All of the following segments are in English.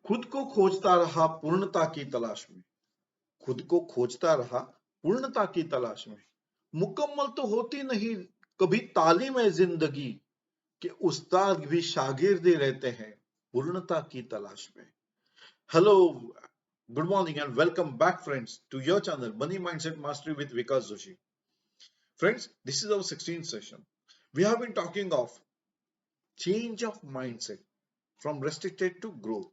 खुद को खोजता रहा पूर्णता की तलाश में। खुद को खोजता रहा पूर्णता की तलाश में। मुकम्मल तो होती नहीं कभी तालीम है जिंदगी कि उस्ताद भी शागिर्दी रहते हैं पूर्णता की तलाश में। Hello, good morning and welcome back friends to your channel Money Mindset Mastery with Vkas Joshi. Friends, this is our 16th session. We have been talking of change of mindset from restricted to growth.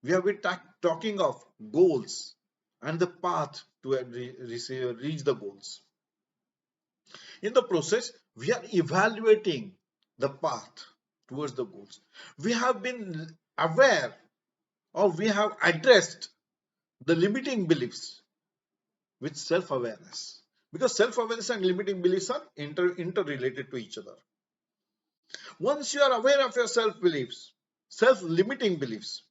We have been talking of goals and the path to reach the goals. In the process, we are evaluating the path towards the goals. We have been aware or we have addressed the limiting beliefs with self-awareness, because self-awareness and limiting beliefs are interrelated to each other. Once you are aware of your self-beliefs, self-limiting beliefs,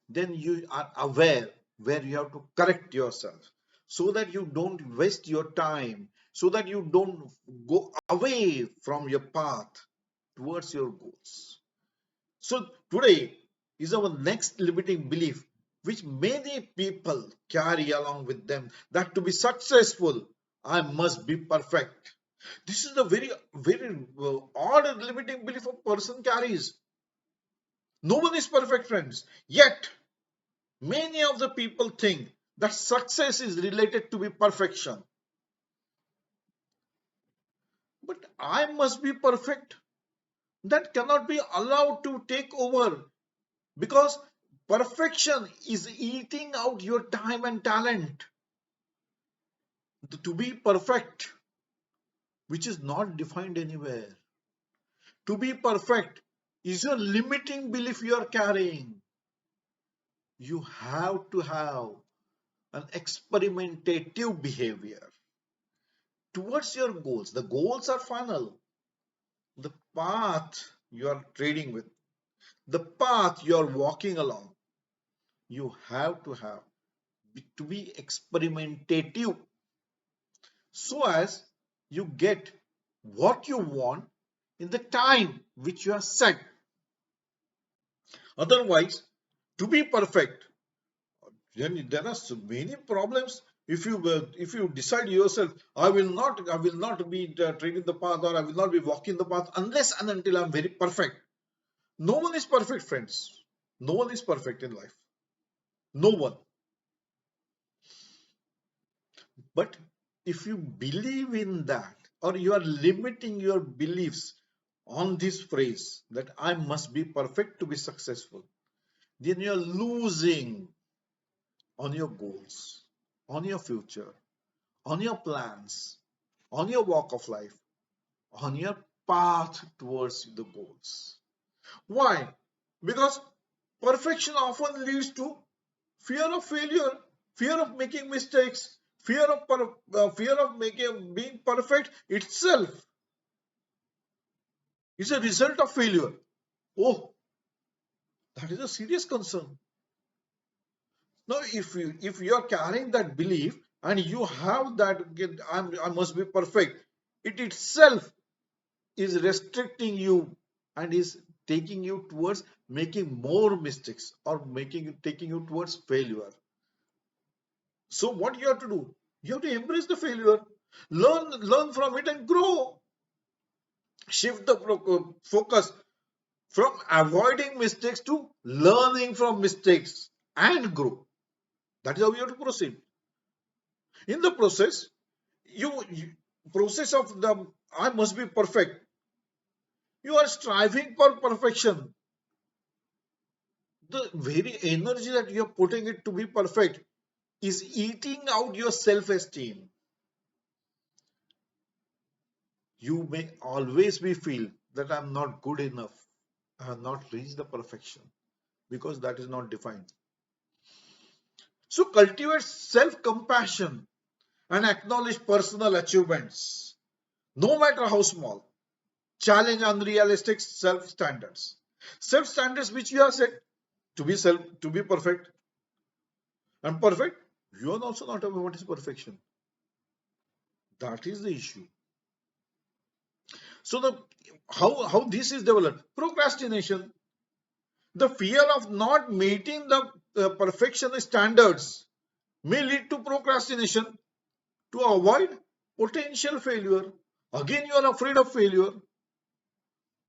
then you are aware where you have to correct yourself so that you don't waste your time, so that you don't go away from your path towards your goals. So today is our next limiting belief which many people carry along with them, that to be successful I must be perfect. This is the very odd limiting belief a person carries. No one is perfect, friends, yet many of the people think that success is related to be perfection. But I must be perfect. That cannot be allowed to take over, because perfection is eating out your time and talent. To be perfect, which is not defined anywhere. To be perfect is a limiting belief you are carrying. You have to have an experimentative behavior towards your goals. The goals are final. The path you are trading with, the path you are walking along, you have to be experimentative so as you get what you want in the time which you have set. Otherwise, to be perfect, then there are so many problems. If you decide yourself, I will not be trading the path, or I will not be walking the path unless and until I'm very perfect. No one is perfect, friends. No one is perfect in life. No one. But if you believe in that, or you are limiting your beliefs on this phrase that I must be perfect to be successful, then you are losing on your goals, on your future, on your plans, on your walk of life, on your path towards the goals. Why? Because perfection often leads to fear of failure, fear of making mistakes, fear of making being perfect itself is a result of failure. Oh, that is a serious concern. Now, if you are carrying that belief and you have that I must be perfect, it itself is restricting you and is taking you towards making more mistakes, or taking you towards failure. So what you have to do? You have to embrace the failure, learn from it and grow. Shift the focus from avoiding mistakes to learning from mistakes and grow. That is how you have to proceed. In the process, you process of the I must be perfect. You are striving for perfection. The very energy that you are putting it to be perfect is eating out your self-esteem. You may always be feel that I'm not good enough. I have not reached the perfection, because that is not defined. So cultivate self-compassion and acknowledge personal achievements, no matter how small. Challenge unrealistic self-standards. Self-standards which you have set to be perfect. And perfect, you are also not aware what is perfection. That is the issue. So how this is developed? Procrastination. The fear of not meeting the perfection standards may lead to procrastination to avoid potential failure. Again, you are afraid of failure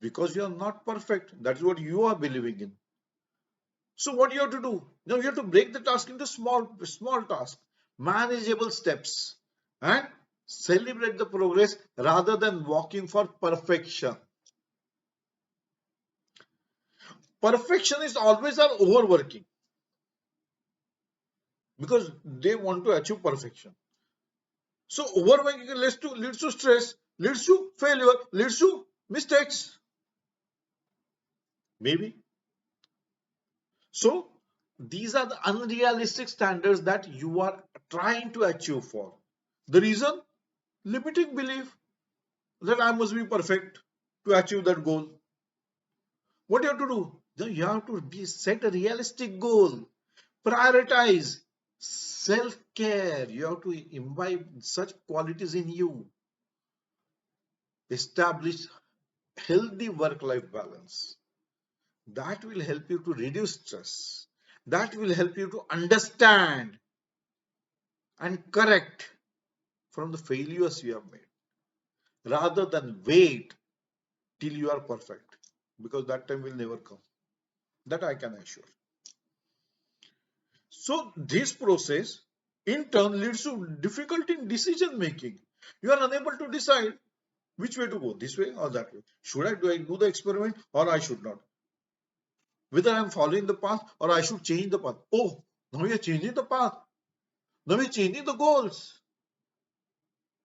because you are not perfect. That's what you are believing in. So what you have to do? Now you have to break the task into small tasks, manageable steps, and celebrate the progress rather than walking for perfection. Perfectionists always are overworking because they want to achieve perfection. So overworking leads to stress, leads to failure, leads to mistakes. Maybe. So these are the unrealistic standards that you are trying to achieve for. The reason? Limiting belief that I must be perfect to achieve that goal. What you have to do? You have to set a realistic goal. Prioritize self-care. You have to imbibe such qualities in you. Establish healthy work-life balance. That will help you to reduce stress. That will help you to understand and correct from the failures you have made rather than wait till you are perfect, because that time will never come. That I can assure. So this process in turn leads to difficulty in decision making. You are unable to decide which way to go, this way or that way. Should I do the experiment or I should not? Whether I am following the path or I should change the path. Oh, now we are changing the path. Now we are changing the goals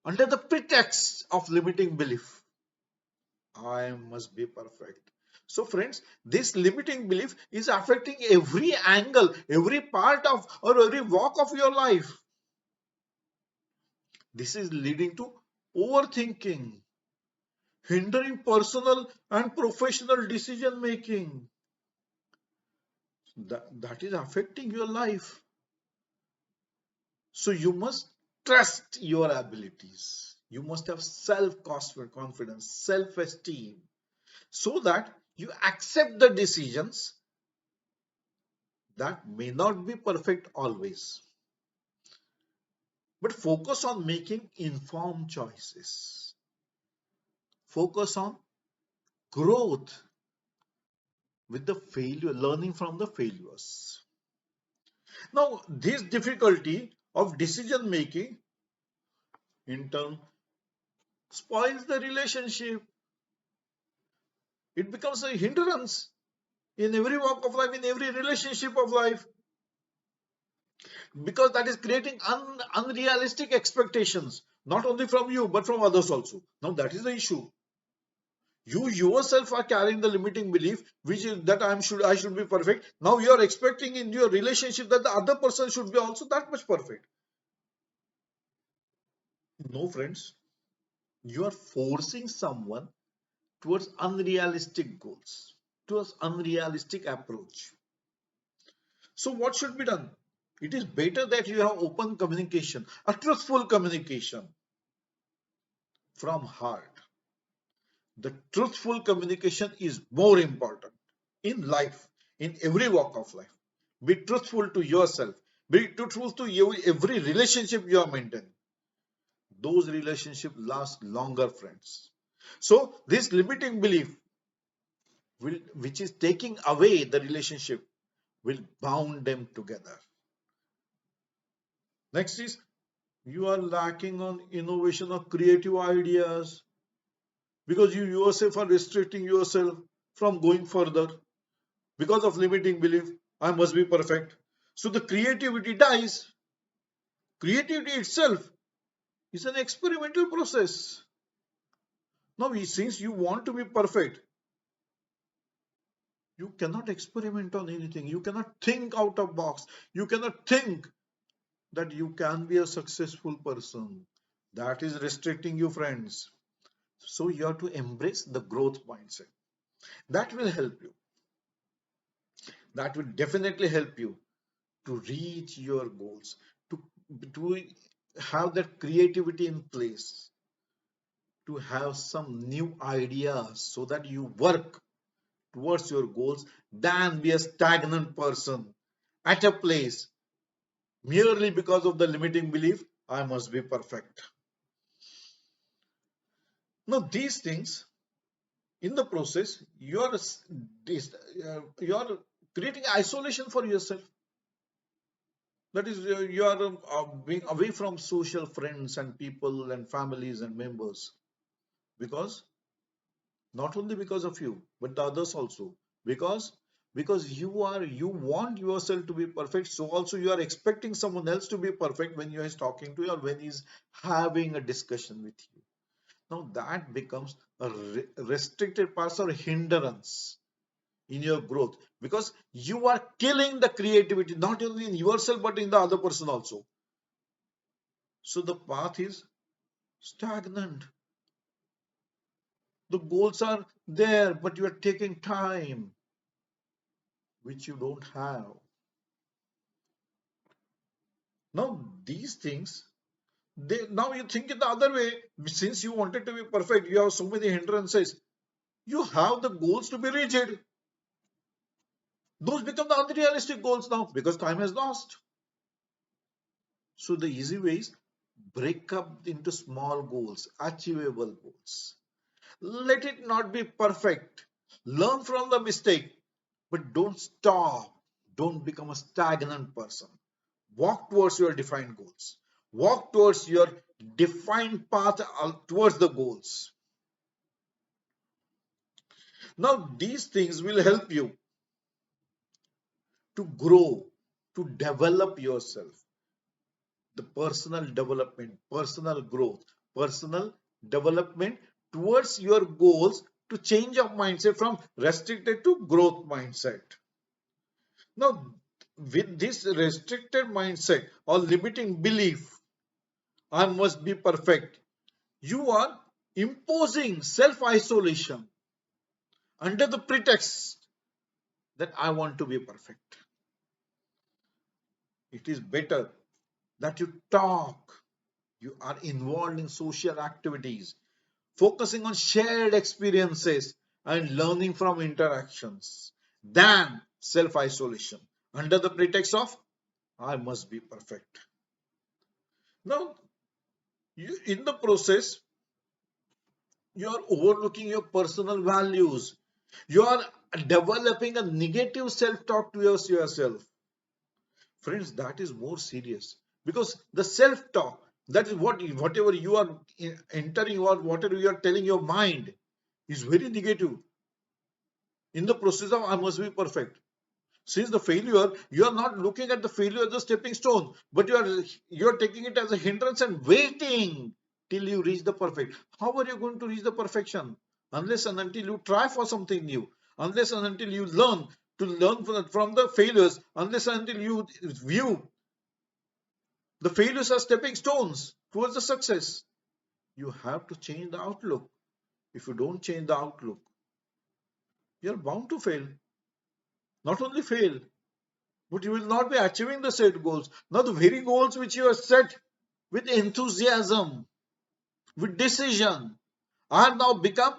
under the pretext of limiting belief. I must be perfect. So friends, this limiting belief is affecting every angle, every part of or every walk of your life. This is leading to overthinking, hindering personal and professional decision making. That is affecting your life. So you must trust your abilities. You must have self-confidence, self-esteem, so that you accept the decisions that may not be perfect always, but focus on making informed choices. Focus on growth with the failure, learning from the failures. Now, this difficulty of decision making in turn spoils the relationship. It becomes a hindrance in every walk of life, in every relationship of life, because that is creating unrealistic expectations, not only from you but from others also. Now, that is the issue. You yourself are carrying the limiting belief, which is that I should be perfect. Now you are expecting in your relationship that the other person should be also that much perfect. No, friends, you are forcing someone towards unrealistic goals, towards unrealistic approach. So what should be done? It is better that you have open communication, a truthful communication from heart. The truthful communication is more important in life, in every walk of life. Be truthful to yourself. Be truthful to you, every relationship you are maintaining. Those relationships last longer, friends. So this limiting belief, which is taking away the relationship, will bound them together. Next is, you are lacking on innovation or creative ideas because you yourself are restricting yourself from going further because of limiting belief. I must be perfect. So the creativity dies. Creativity itself is an experimental process. Now, since you want to be perfect, you cannot experiment on anything. You cannot think out of box. You cannot think that you can be a successful person. That is restricting you, friends. So you have to embrace the growth mindset. That will help you. That will definitely help you to reach your goals, to, to have that creativity in place, to have some new ideas so that you work towards your goals than be a stagnant person at a place merely because of the limiting belief, I must be perfect. Now, these things in the process, you are creating isolation for yourself. That is, you are being away from social friends and people and families and members because not only because of you, but the others also. Because you want yourself to be perfect, so also you are expecting someone else to be perfect when you is talking to you or when he's having a discussion with you. Now that becomes a restricted path or hindrance in your growth because you are killing the creativity not only in yourself but in the other person also. So the path is stagnant. The goals are there, but you are taking time which you don't have. Now these things, now you think it the other way. Since you wanted to be perfect, you have so many hindrances. You have the goals to be rigid. Those become the unrealistic goals now because time has lost. So the easy way is break up into small goals, achievable goals. Let it not be perfect. Learn from the mistake, but don't stop. Don't become a stagnant person. Walk towards your defined goals. Walk towards your defined path towards the goals. Now, these things will help you to grow, to develop yourself, the personal development, personal growth, personal development towards your goals to change your mindset from restricted to growth mindset. Now, with this restricted mindset or limiting belief, I must be perfect, you are imposing self isolation under the pretext that I want to be perfect. It is better that you talk, you are involved in social activities, focusing on shared experiences and learning from interactions than self isolation under the pretext of I must be perfect. Now, in the process, you are overlooking your personal values. You are developing a negative self talk towards yourself. Friends, that is more serious because the self talk, that is whatever you are entering or whatever you are telling your mind is very negative in the process of I must be perfect. Since the failure, you are not looking at the failure as a stepping stone, but you are taking it as a hindrance and waiting till you reach the perfect. How are you going to reach the perfection? Unless and until you try for something new, unless and until you learn to learn from the failures, unless and until you view the failures are stepping stones towards the success. You have to change the outlook. If you don't change the outlook, you're bound to fail. Not only fail, but you will not be achieving the set goals. Now, the very goals which you have set with enthusiasm, with decision, are now become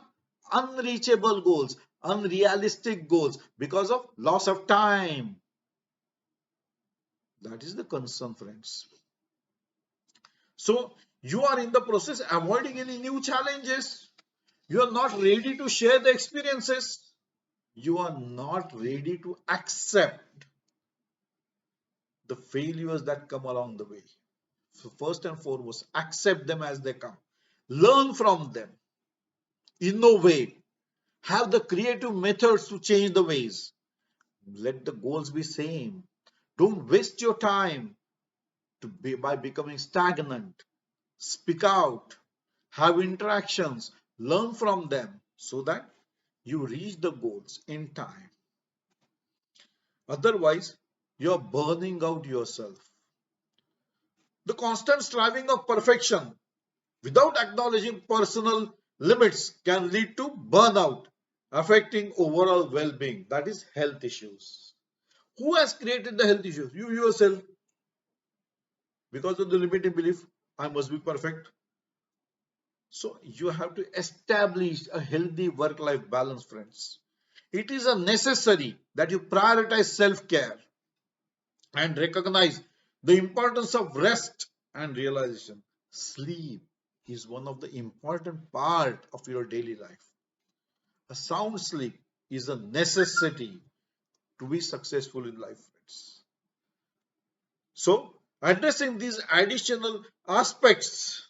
unreachable goals, unrealistic goals because of loss of time. That is the concern, friends. So, you are in the process avoiding any new challenges. You are not ready to share the experiences. You are not ready to accept the failures that come along the way. So first and foremost, accept them as they come. Learn from them. Innovate. Have the creative methods to change the ways. Let the goals be same. Don't waste your time by becoming stagnant. Speak out. Have interactions. Learn from them so that you reach the goals in time. Otherwise, you're burning out yourself. The constant striving of perfection without acknowledging personal limits can lead to burnout, affecting overall well being. That is, health issues. Who has created the health issues? You yourself. Because of the limiting belief, I must be perfect. So, you have to establish a healthy work life balance, friends. It is a necessary that you prioritize self-care and recognize the importance of rest and realization. Sleep is one of the important part of your daily life. A sound sleep is a necessity to be successful in life, friends. So, addressing these additional aspects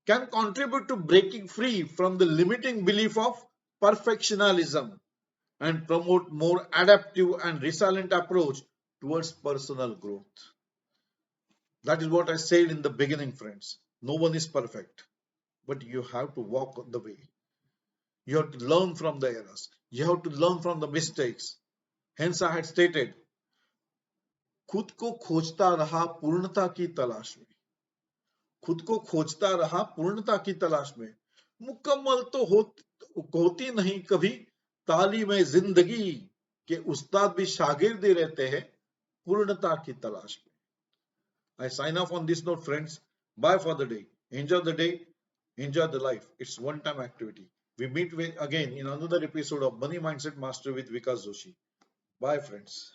can contribute to breaking free from the limiting belief of perfectionism and promote more adaptive and resilient approach towards personal growth. That is what I said in the beginning, friends. No one is perfect, but you have to walk on the way. You have to learn from the errors. You have to learn from the mistakes. Hence, I had stated, खुद को खोजता रहा पूर्णता की तलाश में. खुद को खोजता रहा पूर्णता की तलाश में. मुकम्मल तो होती नहीं कभी तालीम जिंदगी के उस्ताद भी शागिर्द ही रहते हैं पूर्णता की तलाश में. I sign off on this note, friends. Bye for the day. Enjoy the day. Enjoy the life. It's one-time activity. We meet again in another episode of Money Mindset Master with Vkas Joshi. Bye, friends.